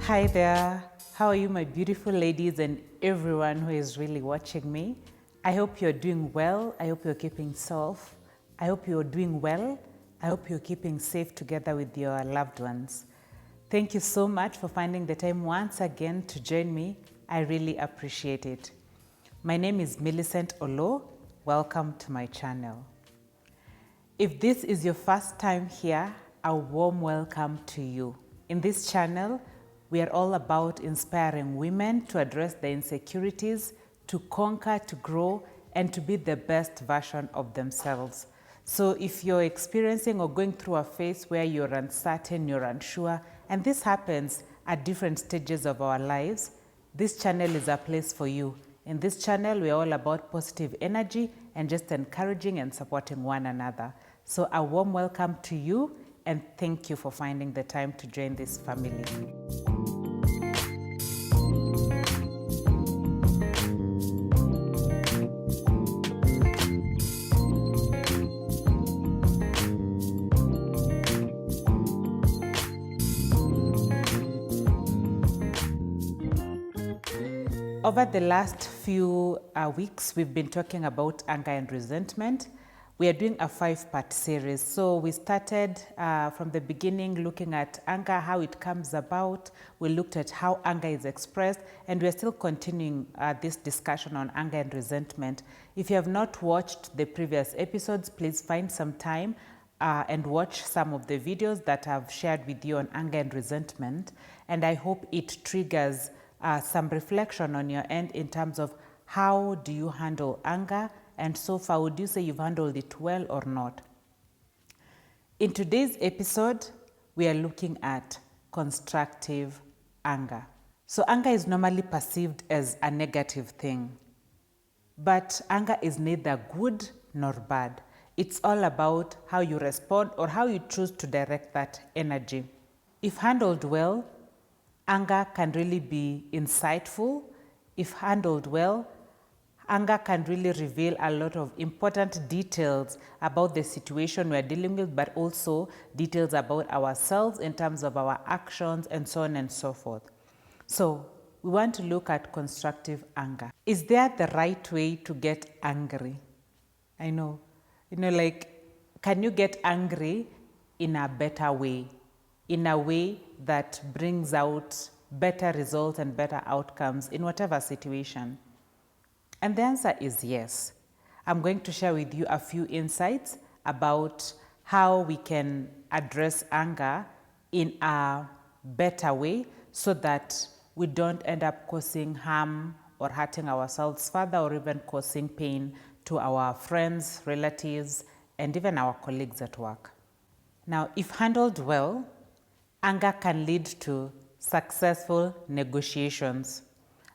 Hi there. How are you, my beautiful ladies and everyone who is really watching me? I hope you're doing well. I hope you're keeping safe. I hope you're doing well. I hope you're keeping safe together with your loved ones. Thank you so much for finding the time once again to join me. I really appreciate it. My name is Millicent Oloo. Welcome to my channel. If this is your first time here, a warm welcome to you. In this channel, we are all about inspiring women to address their insecurities, to conquer, to grow, and to be the best version of themselves. So if you're experiencing or going through a phase where you're uncertain, you're unsure, and this happens at different stages of our lives, this channel is a place for you. In this channel, we're all about positive energy and just encouraging and supporting one another. So a warm welcome to you, and thank you for finding the time to join this family. Over the last few weeks, we've been talking about anger and resentment. We are doing a 5-part series. So we started from the beginning looking at anger, how it comes about. We looked at how anger is expressed, and we're still continuing this discussion on anger and resentment. If you have not watched the previous episodes, please find some time and watch some of the videos that I've shared with you on anger and resentment. And I hope it triggers some reflection on your end in terms of how do you handle anger, and so far would you say you've handled it well or not? In today's episode, we are looking at constructive anger. So anger is normally perceived as a negative thing, but anger is neither good nor bad. It's all about how you respond or how you choose to direct that energy. If handled well, anger can really be insightful. If handled well, anger can really reveal a lot of important details about the situation we're dealing with, but also details about ourselves in terms of our actions and so on and so forth. So we want to look at constructive anger. Is there the right way to get angry? I know, can you get angry in a better way? In a way that brings out better results and better outcomes in whatever situation? And the answer is yes. I'm going to share with you a few insights about how we can address anger in a better way so that we don't end up causing harm or hurting ourselves further, or even causing pain to our friends, relatives, and even our colleagues at work. Now, if handled well, anger can lead to successful negotiations.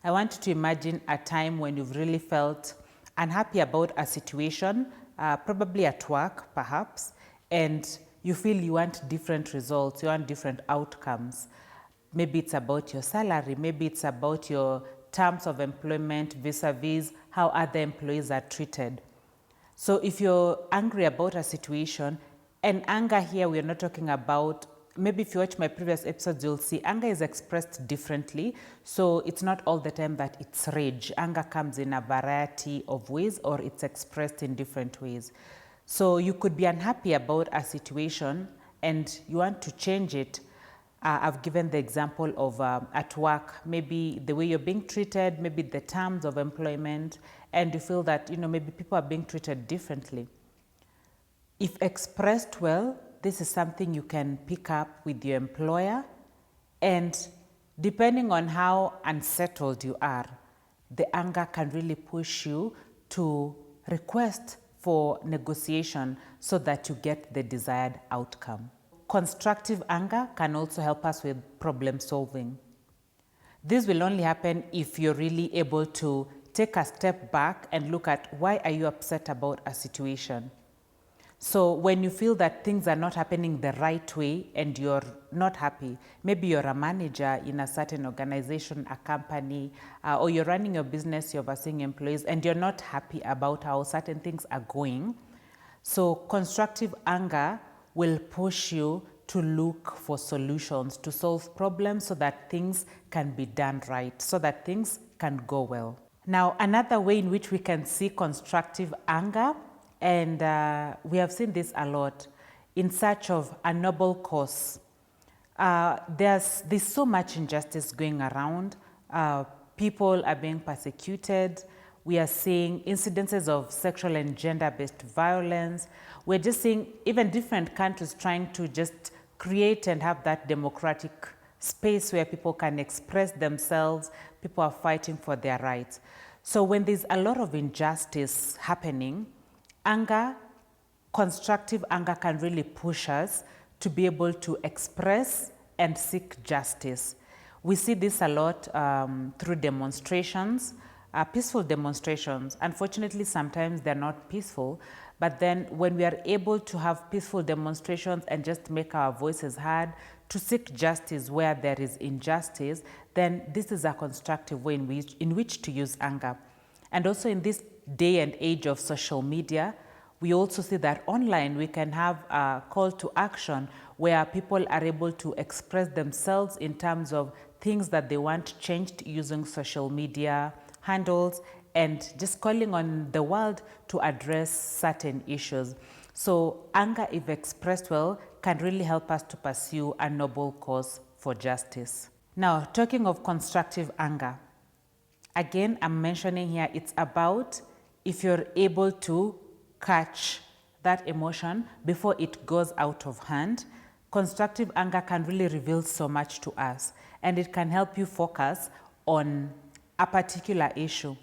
I want you to imagine a time when you've really felt unhappy about a situation, probably at work perhaps, and you feel you want different results, you want different outcomes. Maybe it's about your salary, maybe it's about your terms of employment vis-a-vis how other employees are treated. So if you're angry about a situation, and anger here we're not talking about, maybe if you watch my previous episodes, you'll see anger is expressed differently. So it's not all the time that it's rage. Anger comes in a variety of ways, or it's expressed in different ways. So you could be unhappy about a situation and you want to change it. I've given the example of at work, maybe the way you're being treated, maybe the terms of employment, and you feel that, maybe people are being treated differently. If expressed well, this is something you can pick up with your employer, and depending on how unsettled you are, the anger can really push you to request for negotiation so that you get the desired outcome. Constructive anger can also help us with problem solving. This will only happen if you're really able to take a step back and look at why are you upset about a situation. So when you feel that things are not happening the right way and you're not happy, maybe you're a manager in a certain organization, a company, or you're running your business, you're overseeing employees, and you're not happy about how certain things are going. So constructive anger will push you to look for solutions, to solve problems so that things can be done right, so that things can go well. Now, another way in which we can see constructive anger, and we have seen this a lot, in search of a noble cause. There's so much injustice going around. People are being persecuted. We are seeing incidences of sexual and gender-based violence. We're just seeing even different countries trying to just create and have that democratic space where people can express themselves. People are fighting for their rights. So when there's a lot of injustice happening, anger, constructive anger can really push us to be able to express and seek justice. We see this a lot through demonstrations, peaceful demonstrations. Unfortunately, sometimes they're not peaceful, but then when we are able to have peaceful demonstrations and just make our voices heard, to seek justice where there is injustice, then this is a constructive way in which to use anger. And also in this day and age of social media, we also see that online we can have a call to action where people are able to express themselves in terms of things that they want changed using social media handles and just calling on the world to address certain issues. So anger, if expressed well, can really help us to pursue a noble cause for justice. Now, talking of constructive anger, again, I'm mentioning here, it's about if you're able to catch that emotion before it goes out of hand. Constructive anger can really reveal so much to us, and it can help you focus on a particular issue.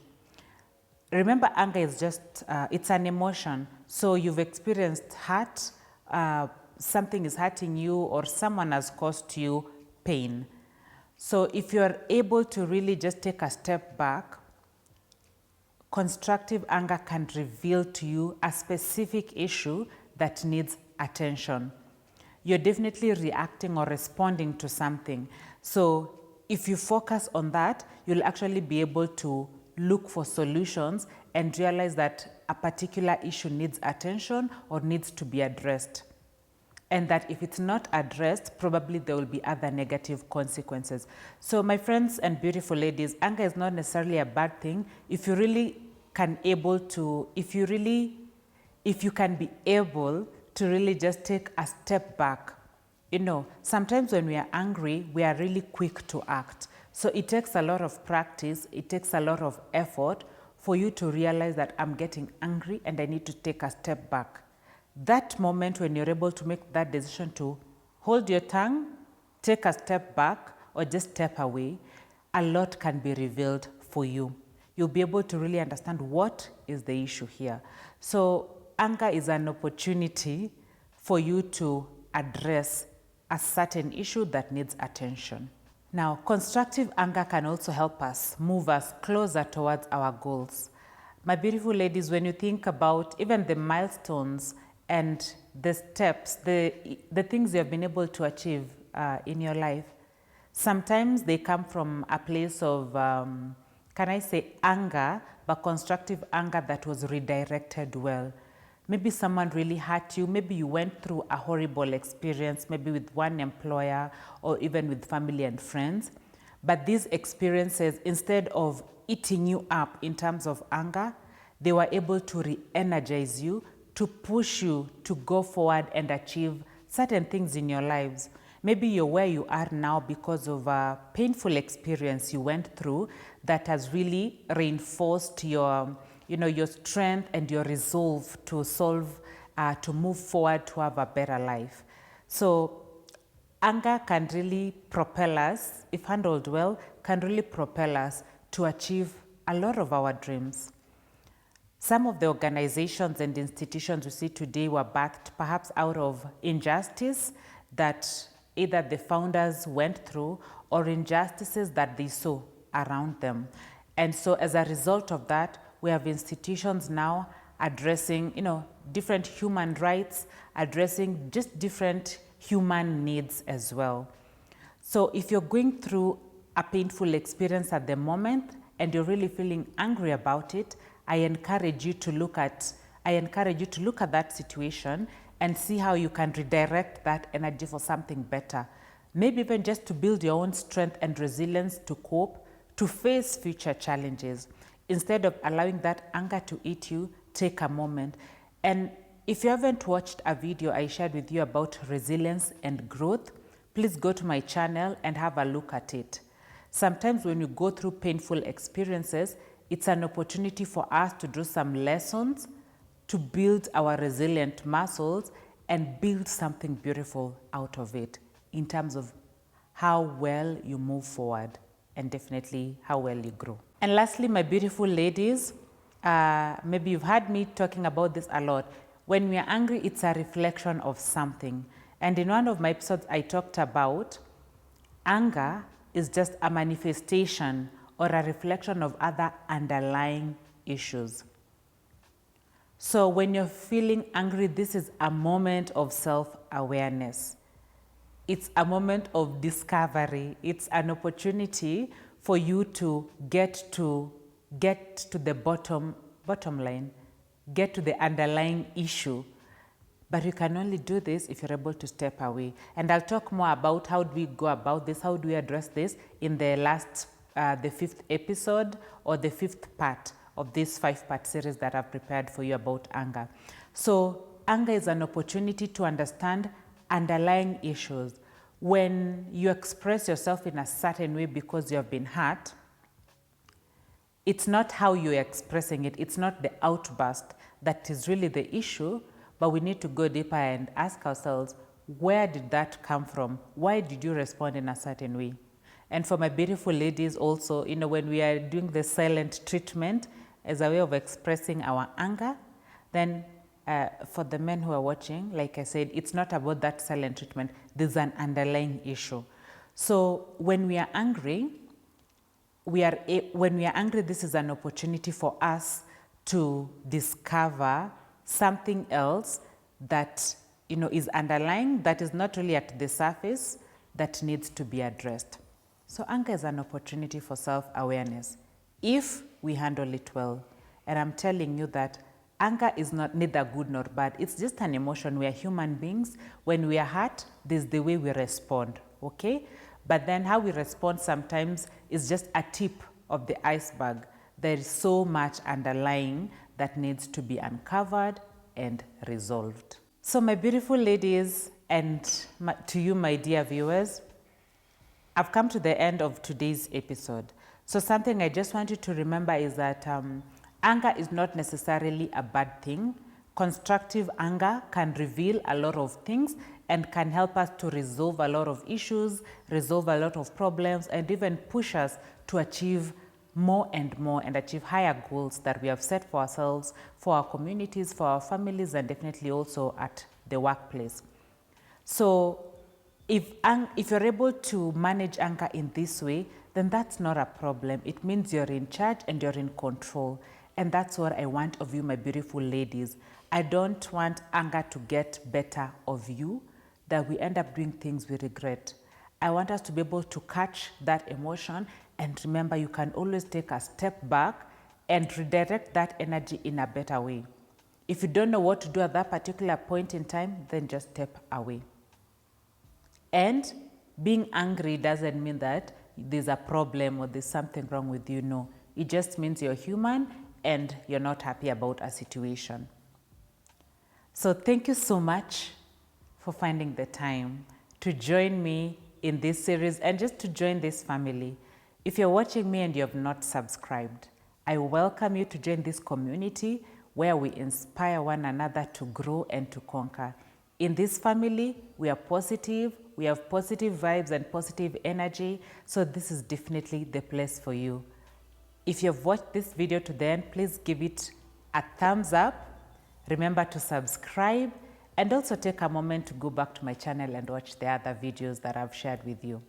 Remember, anger is just, it's an emotion. So you've experienced hurt, something is hurting you, or someone has caused you pain. So if you're able to really just take a step back, constructive anger can reveal to you a specific issue that needs attention. You're definitely reacting or responding to something. So if you focus on that, you'll actually be able to look for solutions and realize that a particular issue needs attention or needs to be addressed. And that if it's not addressed, probably there will be other negative consequences. So my friends and beautiful ladies, anger is not necessarily a bad thing if you really can able to, if you can be able to really just take a step back. You know, sometimes when we are angry, we are really quick to act. So it takes a lot of practice, it takes a lot of effort for you to realize that I'm getting angry and I need to take a step back. That moment when you're able to make that decision to hold your tongue, take a step back, or just step away, a lot can be revealed for you. You'll be able to really understand what is the issue here. So anger is an opportunity for you to address a certain issue that needs attention. Now, constructive anger can also help us move us closer towards our goals. My beautiful ladies, when you think about even the milestones and the steps, the things you have been able to achieve in your life, sometimes they come from a place of, can I say anger, but constructive anger that was redirected well. Maybe someone really hurt you. Maybe you went through a horrible experience, maybe with one employer or even with family and friends. But these experiences, instead of eating you up in terms of anger, they were able to re-energize you, to push you to go forward and achieve certain things in your lives. Maybe you're where you are now because of a painful experience you went through that has really reinforced your strength and your resolve to solve, to move forward, to have a better life. So anger can really propel us, if handled well, can really propel us to achieve a lot of our dreams. Some of the organizations and institutions we see today were birthed perhaps out of injustice that either the founders went through or injustices that they saw around them. And so as a result of that, we have institutions now addressing, different human rights, addressing just different human needs as well. So if you're going through a painful experience at the moment and you're really feeling angry about it, I encourage you to look at that situation and see how you can redirect that energy for something better. Maybe even just to build your own strength and resilience to cope, to face future challenges. Instead of allowing that anger to eat you, take a moment. And if you haven't watched a video I shared with you about resilience and growth, please go to my channel and have a look at it. Sometimes when you go through painful experiences, it's an opportunity for us to do some lessons, to build our resilient muscles and build something beautiful out of it in terms of how well you move forward and definitely how well you grow. And lastly, my beautiful ladies, maybe you've heard me talking about this a lot. When we are angry, it's a reflection of something. And in one of my episodes, I talked about anger is just a manifestation or a reflection of other underlying issues. So when you're feeling angry, this is a moment of self-awareness. It's a moment of discovery. It's an opportunity for you to get to the bottom line, get to the underlying issue. But you can only do this if you're able to step away. And I'll talk more about how do we go about this, how do we address this in the the 5th episode or the 5th part of this 5-part series that I've prepared for you about anger. So anger is an opportunity to understand underlying issues. When you express yourself in a certain way because you have been hurt, it's not how you're expressing it, it's not the outburst that is really the issue, but we need to go deeper and ask ourselves, where did that come from? Why did you respond in a certain way? And for my beautiful ladies also, when we are doing the silent treatment as a way of expressing our anger, then for the men who are watching, like I said, it's not about that silent treatment. There's an underlying issue. So when we are angry, this is an opportunity for us to discover something else that is underlying, that is not really at the surface, that needs to be addressed. So anger is an opportunity for self-awareness if we handle it well. And I'm telling you that anger is neither good nor bad. It's just an emotion. We are human beings. When we are hurt, there's the way we respond, okay? But then how we respond sometimes is just a tip of the iceberg. There is so much underlying that needs to be uncovered and resolved. So my beautiful ladies, and to you, my dear viewers, I've come to the end of today's episode. So something I just want you to remember is that anger is not necessarily a bad thing. Constructive anger can reveal a lot of things and can help us to resolve a lot of issues, resolve a lot of problems, and even push us to achieve more and achieve higher goals that we have set for ourselves, for our communities, for our families, and definitely also at the workplace. So if you're able to manage anger in this way, then that's not a problem. It means you're in charge and you're in control. And that's what I want of you, my beautiful ladies. I don't want anger to get better of you, that we end up doing things we regret. I want us to be able to catch that emotion, and remember, you can always take a step back and redirect that energy in a better way. If you don't know what to do at that particular point in time, then just step away. And being angry doesn't mean that there's a problem or there's something wrong with you. No, it just means you're human and you're not happy about a situation. So thank you so much for finding the time to join me in this series and just to join this family. If you're watching me and you have not subscribed, I welcome you to join this community where we inspire one another to grow and to conquer. In this family, we are positive, we have positive vibes and positive energy, so this is definitely the place for you. If you've watched this video to the end, please give it a thumbs up. Remember to subscribe and also take a moment to go back to my channel and watch the other videos that I've shared with you.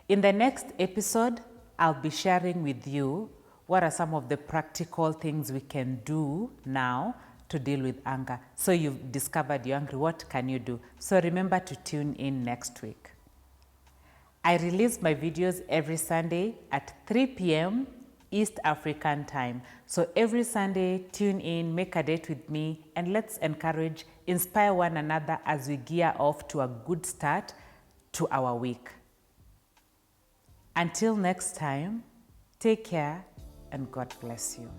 In the next episode, I'll be sharing with you what are some of the practical things we can do now to deal with anger. So you've discovered you're angry, what can you do? So remember to tune in next week. I release my videos every Sunday at 3 p.m. East African time. So every Sunday, tune in, make a date with me, and let's encourage, inspire one another as we gear off to a good start to our week. Until next time, take care and God bless you.